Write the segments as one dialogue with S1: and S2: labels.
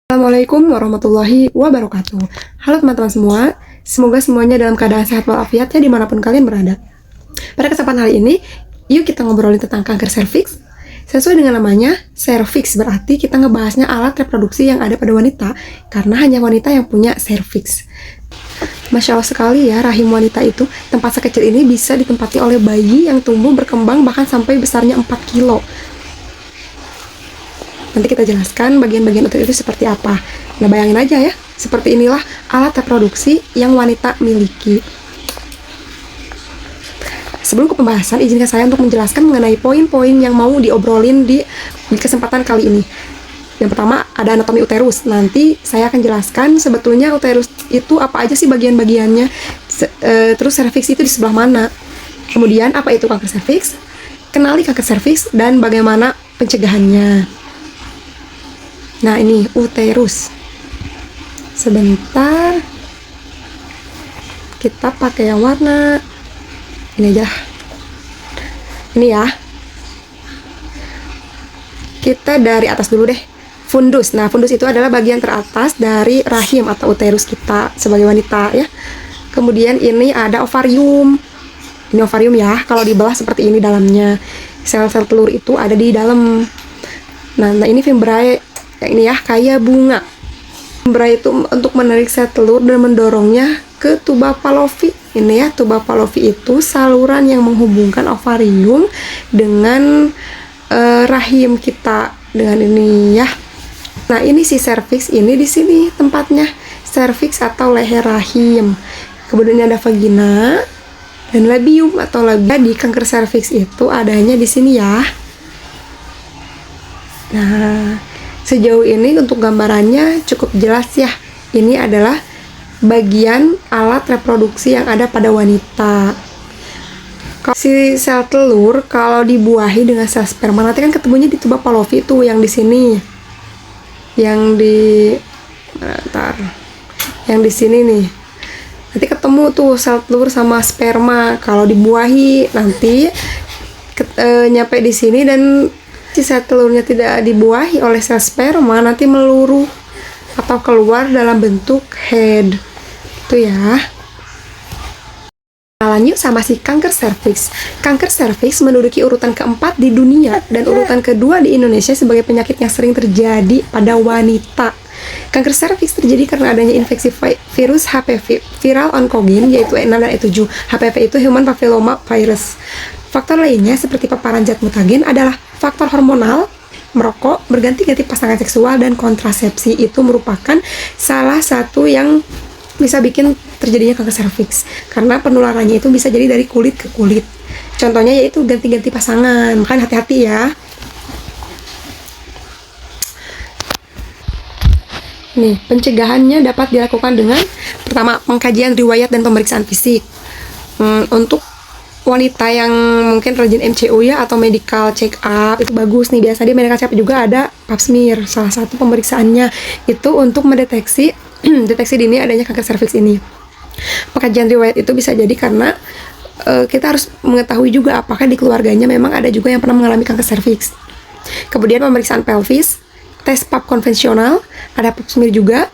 S1: Assalamualaikum warahmatullahi wabarakatuh. Halo teman-teman semua, semoga semuanya dalam keadaan sehat walafiat ya dimanapun kalian berada. Pada kesempatan hari ini, yuk kita ngobrolin tentang kanker serviks. Sesuai dengan namanya, serviks berarti kita ngebahasnya alat reproduksi yang ada pada wanita, karena hanya wanita yang punya serviks. Masya Allah sekali ya, rahim wanita itu tempat sekecil ini bisa ditempati oleh bayi yang tumbuh berkembang bahkan sampai besarnya 4 kilo. Nanti kita jelaskan bagian-bagian otot itu seperti apa. Nah, bayangin aja ya, seperti inilah alat reproduksi yang wanita miliki. Sebelum ke pembahasan, izinkan saya untuk menjelaskan mengenai poin-poin yang mau diobrolin di kesempatan kali ini. Yang pertama, ada anatomi uterus. Nanti saya akan jelaskan sebetulnya uterus itu apa aja sih bagian-bagiannya, terus serviks itu di sebelah mana. Kemudian, apa itu kanker serviks, kenali kanker serviks, dan bagaimana pencegahannya. Nah, ini uterus. Sebentar. Kita pakai yang warna ini aja. Ini ya. Kita dari atas dulu deh. Fundus. Nah, fundus itu adalah bagian teratas dari rahim atau uterus kita sebagai wanita ya. Kemudian ini ada ovarium. Ini ovarium ya. Kalau dibelah seperti ini dalamnya. Sel-sel telur itu ada di dalam. Nah ini fimbriae. Yang ini ya, kayak bunga. Fimbriae itu untuk menarik sel telur dan mendorongnya ke tuba Fallopi. Ini ya, tuba Fallopi itu saluran yang menghubungkan ovarium dengan rahim kita. Dengan ini ya. Nah, ini si serviks ini di sini tempatnya. Serviks atau leher rahim. Kemudian ada vagina dan labium atau labia. Di kanker serviks itu adanya di sini ya. Nah, sejauh ini untuk gambarannya cukup jelas ya. Ini adalah bagian alat reproduksi yang ada pada wanita. Si sel telur kalau dibuahi dengan sel sperma nanti kan ketemunya di tuba Fallopi itu yang di sini. Yang di yang di sini nih. Nanti ketemu tuh sel telur sama sperma kalau dibuahi nanti nyampe di sini dan si sel telurnya tidak dibuahi oleh sel sperma nanti meluruh atau keluar dalam bentuk head itu ya. Lanjut sama si kanker serviks. Kanker serviks menduduki urutan keempat di dunia dan urutan kedua di Indonesia sebagai penyakit yang sering terjadi pada wanita. Kanker serviks terjadi karena adanya infeksi virus HPV, viral oncogen, yaitu E6 dan E7. HPV itu Human Papilloma Virus. Faktor lainnya seperti paparan zat mutagen adalah faktor hormonal, merokok, berganti-ganti pasangan seksual, dan kontrasepsi itu merupakan salah satu yang bisa bikin terjadinya kanker serviks. Karena penularannya itu bisa jadi dari kulit ke kulit. Contohnya yaitu ganti-ganti pasangan. Makanya hati-hati ya. Nih, pencegahannya dapat dilakukan dengan pertama, pengkajian riwayat dan pemeriksaan fisik. Untuk wanita yang mungkin rajin MCU ya atau medical check up itu bagus nih. Biasanya di medical check up juga ada pap smear. Salah satu pemeriksaannya itu untuk mendeteksi deteksi dini adanya kanker serviks ini. Pengkajian riwayat itu bisa jadi karena kita harus mengetahui juga apakah di keluarganya memang ada juga yang pernah mengalami kanker serviks. Kemudian pemeriksaan pelvis, tes pap konvensional, ada pap smear juga.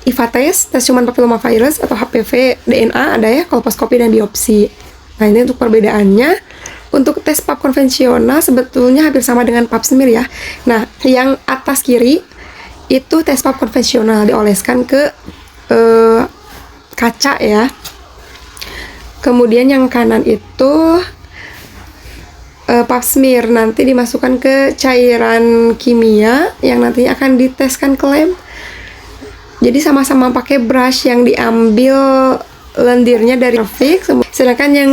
S1: IVA tes Human Papilloma Virus atau HPV DNA ada ya, kolposkopi dan biopsi. Nah, ini untuk perbedaannya. Untuk tes pap konvensional sebetulnya hampir sama dengan pap smear ya. Nah, yang atas kiri itu tes pap konvensional dioleskan ke kaca ya. Kemudian yang kanan itu pap smear nanti dimasukkan ke cairan kimia yang nantinya akan diteskan ke lab. Jadi sama-sama pakai brush yang diambil lendirnya dari serviks. Sedangkan yang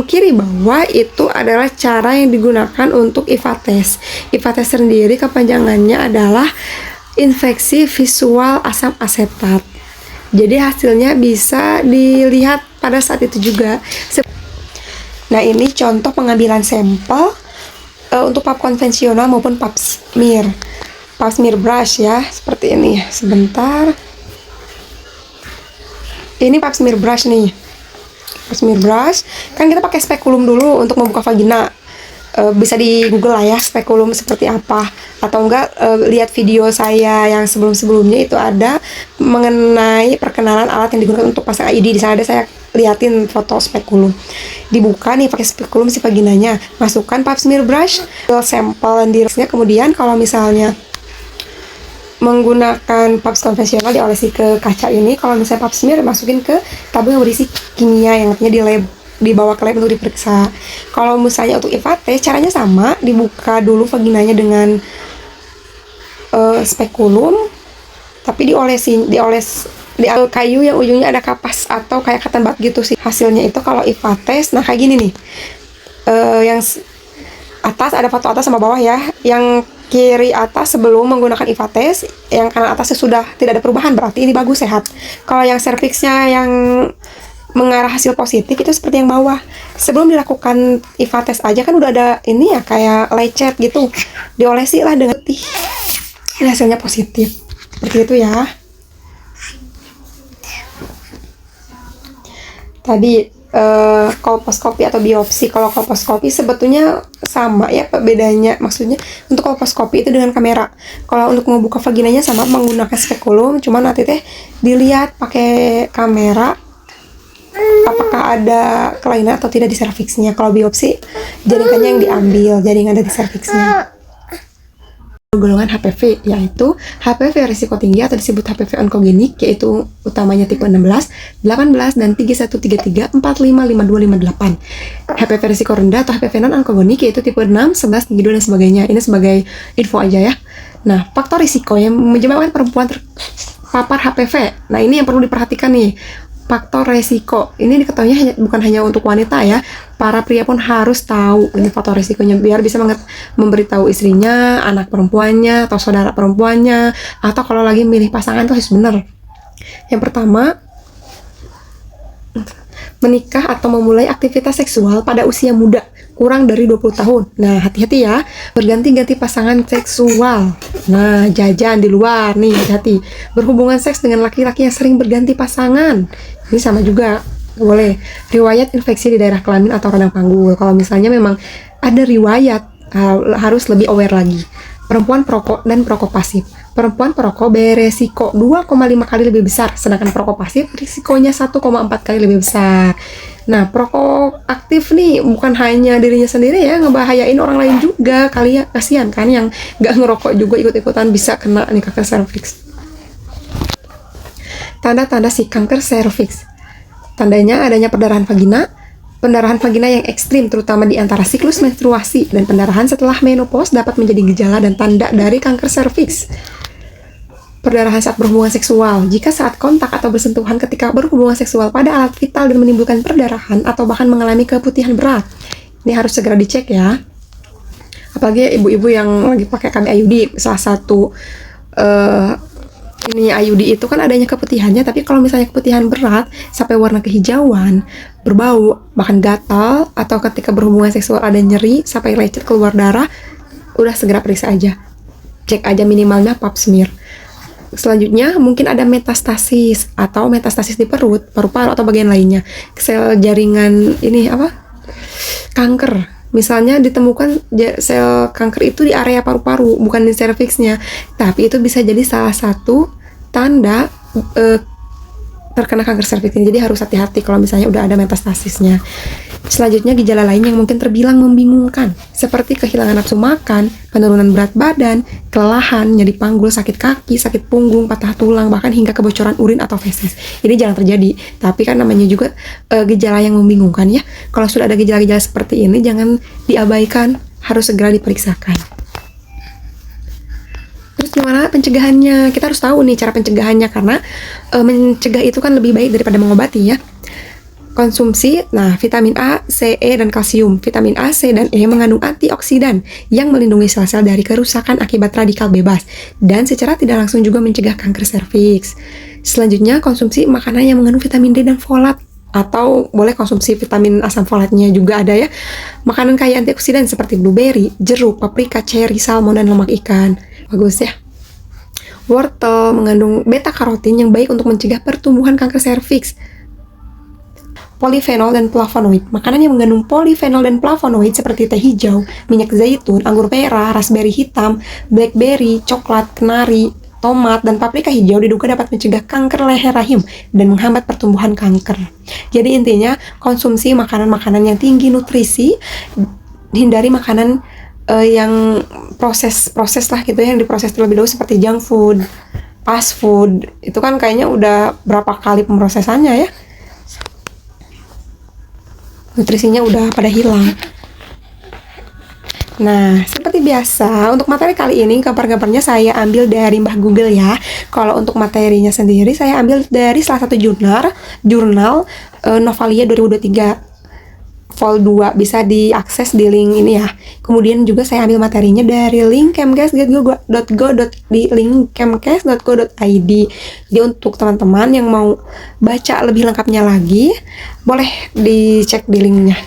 S1: kiri bawah itu adalah cara yang digunakan untuk IVA test. IVA test sendiri kepanjangannya adalah infeksi visual asam asetat. Jadi hasilnya bisa dilihat pada saat itu juga. Nah, ini contoh pengambilan sampel untuk pap konvensional maupun pap smear. Pap smear brush ya, seperti ini. Sebentar. Ini pap smear brush nih. Pap smear brush. Kan kita pakai spekulum dulu untuk membuka vagina. Bisa di Google lah ya, spekulum seperti apa. atau enggak lihat video saya yang sebelum-sebelumnya, itu ada mengenai perkenalan alat yang digunakan untuk pasang IUD. Di sana ada saya liatin foto spekulum. Dibuka nih pakai spekulum si vaginanya, masukkan pap smear brush, sampel dirasnya. Kemudian kalau misalnya menggunakan pap konvensional diolesi ke kaca ini, kalau misalnya pap smear masukin ke tabung yang berisi kimia yang nantinya dibawa ke lab untuk diperiksa. Kalau misalnya untuk IVA test caranya sama, dibuka dulu vaginanya dengan spekulum, tapi dioles di kayu yang ujungnya ada kapas atau kayak cotton bud gitu sih. Hasilnya itu kalau IVA test, nah kayak gini nih. Yang atas ada foto atas sama bawah ya. Yang kiri atas sebelum menggunakan IVA test, yang kanan atasnya sudah tidak ada perubahan, berarti ini bagus, sehat. Kalau yang serviksnya yang mengarah hasil positif itu seperti yang bawah. Sebelum dilakukan IVA test aja kan udah ada ini ya, kayak lecet gitu, diolesi lah dengan putih. Ini hasilnya positif seperti itu ya. Tadi kolposkopi atau biopsi. Kalau kolposkopi sebetulnya sama ya bedanya, maksudnya untuk kolposkopi itu dengan kamera. Kalau untuk membuka vaginanya sama menggunakan spekulum, cuma nanti teh dilihat pakai kamera apakah ada kelainan atau tidak di serviksnya. Kalau biopsi jaringannya yang diambil, jaringan dari serviksnya. Golongan HPV yaitu HPV risiko tinggi atau disebut HPV onkogenik, yaitu utamanya tipe 16, 18, dan 3133, 45, 52, 58. HPV risiko rendah atau HPV non-onkogenik yaitu tipe 6, 11, 32, dan sebagainya. Ini sebagai info aja ya. Nah, faktor risiko yang menyebabkan perempuan terpapar HPV. Nah, ini yang perlu diperhatikan nih. Faktor resiko ini diketahuinya bukan hanya untuk wanita ya, para pria pun harus tahu ini faktor resikonya biar bisa memberitahu istrinya, anak perempuannya, atau saudara perempuannya, atau kalau lagi milih pasangan tuh harus bener. Yang pertama, menikah atau memulai aktivitas seksual pada usia muda kurang dari 20 tahun. Nah, hati-hati ya, berganti-ganti pasangan seksual. Nah, jajan di luar nih, hati-hati. Berhubungan seks dengan laki-laki yang sering berganti pasangan. Ini sama juga, nggak boleh. Riwayat infeksi di daerah kelamin atau radang panggul. Kalau misalnya memang ada riwayat, harus lebih aware lagi. Perempuan perokok dan perokok pasif. Perempuan perokok beresiko 2,5 kali lebih besar, sedangkan perokok pasif risikonya 1,4 kali lebih besar. Nah, perokok aktif nih bukan hanya dirinya sendiri ya, ngebahayain orang lain juga. Kalian kasihan kan yang nggak ngerokok juga ikut-ikutan bisa kena nih kanker serviks. Tanda-tanda si kanker serviks. Tandanya adanya pendarahan vagina yang ekstrim terutama di antara siklus menstruasi, dan pendarahan setelah menopause dapat menjadi gejala dan tanda dari kanker serviks. Perdarahan saat berhubungan seksual. Jika saat kontak atau bersentuhan ketika berhubungan seksual pada alat vital dan menimbulkan perdarahan atau bahkan mengalami keputihan berat, ini harus segera dicek ya. Apalagi ibu-ibu yang lagi pakai KB IUD, salah satu ini IUD itu kan adanya keputihannya, tapi kalau misalnya keputihan berat sampai warna kehijauan, berbau, bahkan gatal, atau ketika berhubungan seksual ada nyeri sampai lecet keluar darah, udah segera periksa aja. Cek aja minimalnya pap smear. Selanjutnya mungkin ada metastasis atau metastasis di perut, paru-paru atau bagian lainnya. Sel jaringan ini kanker. Misalnya ditemukan sel kanker itu di area paru-paru, bukan di serviksnya. Tapi itu bisa jadi salah satu tanda terkena kanker serviks. Jadi harus hati-hati kalau misalnya udah ada metastasisnya. Selanjutnya gejala lain yang mungkin terbilang membingungkan, seperti kehilangan nafsu makan, penurunan berat badan, kelelahan, nyeri panggul, sakit kaki, sakit punggung, patah tulang, bahkan hingga kebocoran urin atau feses. Ini jarang terjadi, tapi kan namanya juga gejala yang membingungkan ya. Kalau sudah ada gejala-gejala seperti ini, jangan diabaikan, harus segera diperiksakan. Terus gimana pencegahannya? Kita harus tahu nih cara pencegahannya, karena mencegah itu kan lebih baik daripada mengobati ya. Konsumsi, vitamin A, C, E, dan kalsium. Vitamin A, C, dan E mengandung antioksidan yang melindungi sel-sel dari kerusakan akibat radikal bebas dan secara tidak langsung juga mencegah kanker serviks. Selanjutnya, konsumsi makanan yang mengandung vitamin D dan folat, atau boleh konsumsi vitamin asam folatnya juga ada ya. Makanan kaya antioksidan seperti blueberry, jeruk, paprika, cherry, salmon, dan lemak ikan. Bagus ya. Wortel mengandung beta karotin yang baik untuk mencegah pertumbuhan kanker serviks. polifenol dan flavonoid. Makanan yang mengandung polifenol dan flavonoid seperti teh hijau, minyak zaitun, anggur merah, raspberry hitam, blackberry, coklat, kenari, tomat, dan paprika hijau diduga dapat mencegah kanker leher rahim dan menghambat pertumbuhan kanker. Jadi intinya konsumsi makanan-makanan yang tinggi nutrisi, hindari makanan yang proses lah gitu ya, yang diproses terlebih dahulu seperti junk food, fast food. Itu kan kayaknya udah berapa kali pemrosesannya ya. Nutrisinya udah pada hilang. Nah, seperti biasa, untuk materi kali ini gambar-gambarnya saya ambil dari Mbah Google ya. Kalau untuk materinya sendiri saya ambil dari salah satu jurnal Novalia 2023 Vol 2, bisa diakses di link ini ya. Kemudian juga saya ambil materinya dari link di link kemkes.go.id. Jadi untuk teman-teman yang mau baca lebih lengkapnya lagi, boleh dicek di linknya.